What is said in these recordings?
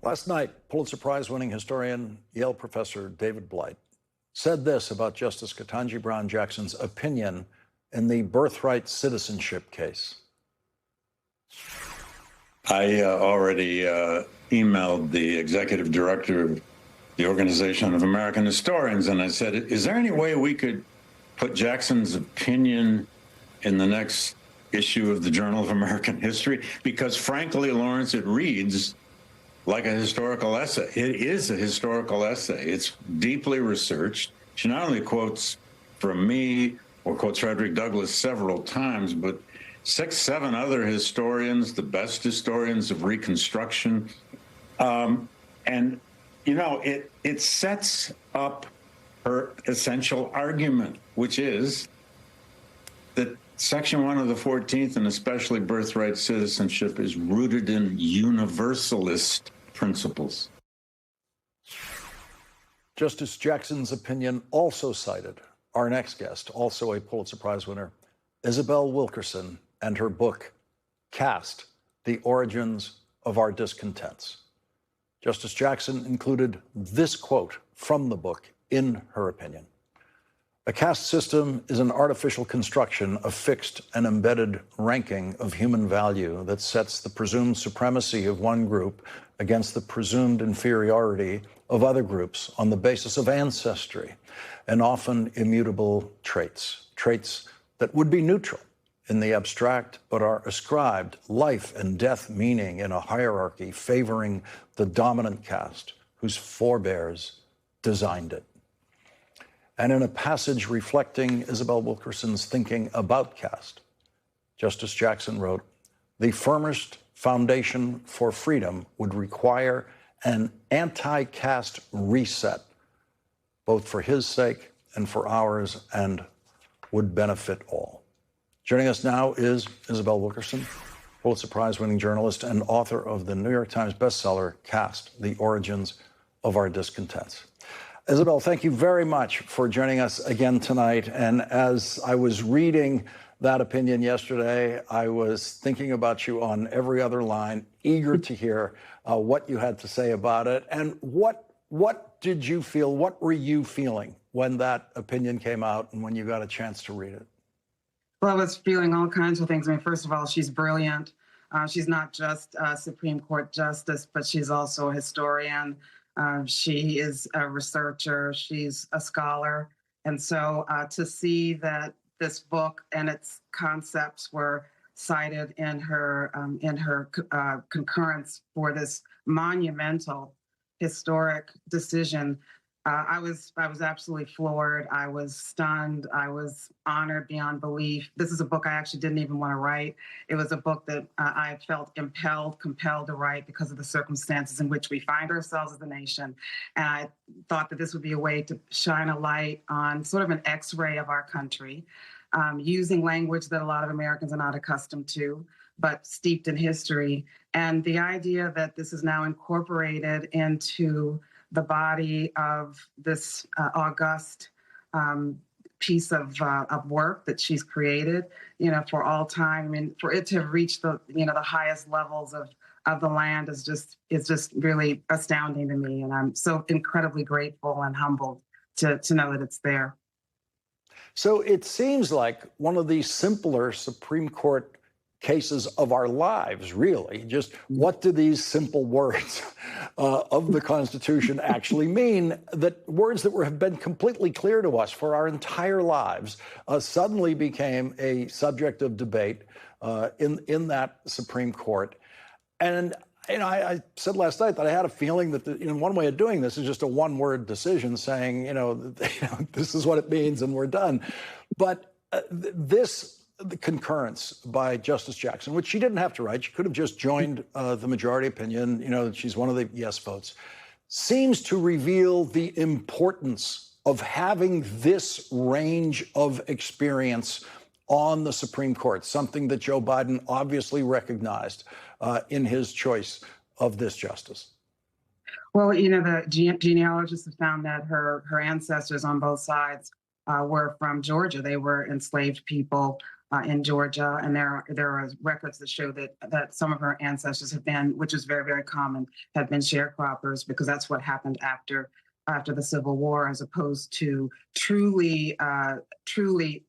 Last night, Pulitzer Prize-winning historian, Yale professor David Blight said this about Justice Ketanji Brown Jackson's opinion in the birthright citizenship case. I already emailed the executive director of the Organization of American Historians, and I said, is there any way we could put Jackson's opinion in the next issue of the Journal of American History? Because frankly, Lawrence, it reads like a historical essay. It is a historical essay. It's deeply researched. She not only quotes from me or quotes Frederick Douglass several times, but 6, 7 other historians, the best historians of Reconstruction. And, you know, it sets up her essential argument, which is that Section 1 of the 14th, and especially birthright citizenship, is rooted in universalist principles. Justice Jackson's opinion also cited our next guest, also a Pulitzer Prize winner, Isabel Wilkerson, and her book, Caste: The Origins of Our Discontents. Justice Jackson included this quote from the book in her opinion. A caste system is an artificial construction of fixed and embedded ranking of human value that sets the presumed supremacy of one group against the presumed inferiority of other groups on the basis of ancestry and often immutable traits that would be neutral in the abstract but are ascribed life and death meaning in a hierarchy favoring the dominant caste whose forebears designed it. And in a passage reflecting Isabel Wilkerson's thinking about caste, Justice Jackson wrote, "The firmest foundation for freedom would require an anti-caste reset, both for his sake and for ours, and would benefit all." Joining us now is Isabel Wilkerson, Pulitzer Prize-winning journalist and author of the New York Times bestseller, Caste: The Origins of Our Discontents. Isabel, thank you very much for joining us again tonight. And as I was reading that opinion yesterday, I was thinking about you on every other line, eager to hear what you had to say about it. And what did you feel, what were you feeling when that opinion came out and when you got a chance to read it? Well, I was feeling all kinds of things. I mean, first of all, she's brilliant. She's not just a Supreme Court justice, but she's also a historian. She is a researcher. She's a scholar. And so to see that this book and its concepts were cited in her concurrence for this monumental, historic decision, I was absolutely floored. I was stunned. I was honored beyond belief. This is a book I actually didn't even want to write. It was a book that I felt compelled to write because of the circumstances in which we find ourselves as a nation. And I thought that this would be a way to shine a light on sort of an X-ray of our country, using language that a lot of Americans are not accustomed to, but steeped in history. And the idea that this is now incorporated into the body of this august piece of work that she's created, you know, for all time. I mean, for it to have reached the highest levels of the land is just really astounding to me. And I'm so incredibly grateful and humbled to know that it's there. So it seems like one of the simpler Supreme Court cases of our lives, really. Just what do these simple words of the Constitution actually mean? That words that have been completely clear to us for our entire lives suddenly became a subject of debate in that Supreme Court. And I said last night that I had a feeling that one way of doing this is just a one-word decision saying, this is what it means and we're done. But the concurrence by Justice Jackson, which she didn't have to write, she could have just joined the majority opinion, that she's one of the yes votes, seems to reveal the importance of having this range of experience on the Supreme Court, something that Joe Biden obviously recognized in his choice of this justice. Well, the genealogists have found that her ancestors on both sides were from Georgia. They were enslaved people in Georgia, and there are records that show that some of her ancestors have been, which is very, very common, have been sharecroppers, because that's what happened after the Civil War, as opposed to truly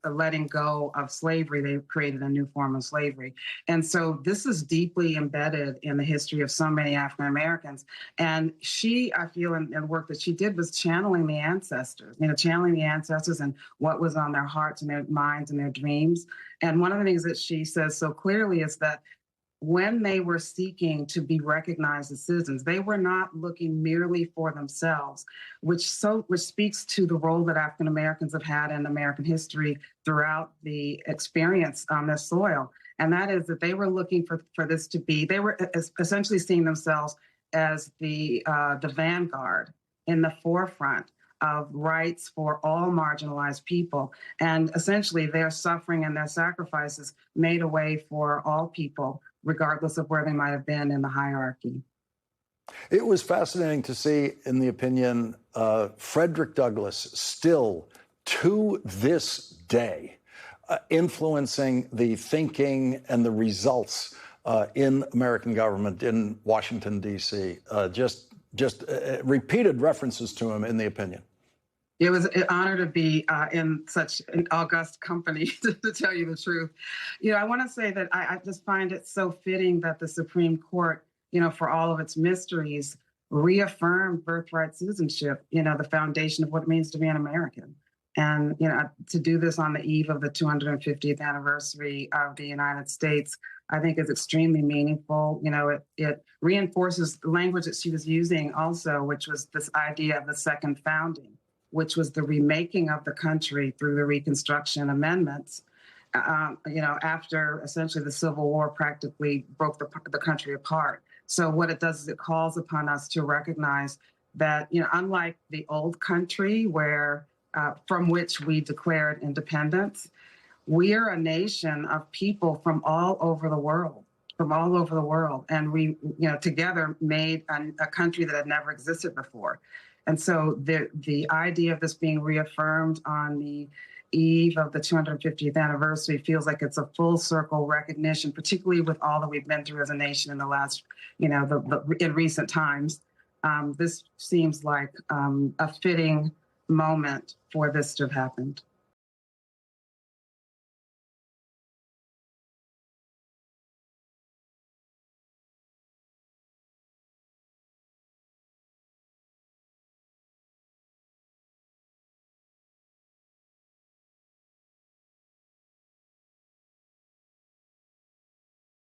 letting go of slavery. They created a new form of slavery. And so this is deeply embedded in the history of so many African Americans. And she, I feel, in the work that she did, was channeling the ancestors, channeling the ancestors and what was on their hearts and their minds and their dreams. And one of the things that she says so clearly is that when they were seeking to be recognized as citizens, they were not looking merely for themselves, which speaks to the role that African Americans have had in American history throughout the experience on this soil. And that is that they were looking for this to be, they were essentially seeing themselves as the vanguard, in the forefront of rights for all marginalized people. And essentially their suffering and their sacrifices made a way for all people, regardless of where they might have been in the hierarchy. It was fascinating to see, in the opinion, Frederick Douglass still, to this day, influencing the thinking and the results in American government in Washington, D.C. Just repeated references to him in the opinion. It was an honor to be in such an august company, to tell you the truth. I want to say that I just find it so fitting that the Supreme Court, for all of its mysteries, reaffirmed birthright citizenship, the foundation of what it means to be an American. And, to do this on the eve of the 250th anniversary of the United States, I think is extremely meaningful. It reinforces the language that she was using also, which was this idea of the second founding, which was the remaking of the country through the Reconstruction Amendments, after essentially the Civil War practically broke the country apart. So what it does is it calls upon us to recognize that, unlike the old country from which we declared independence, we are a nation of people from all over the world. And we, together made a country that had never existed before. And so the idea of this being reaffirmed on the eve of the 250th anniversary feels like it's a full circle recognition, particularly with all that we've been through as a nation in the last, in recent times. This seems like a fitting moment for this to have happened.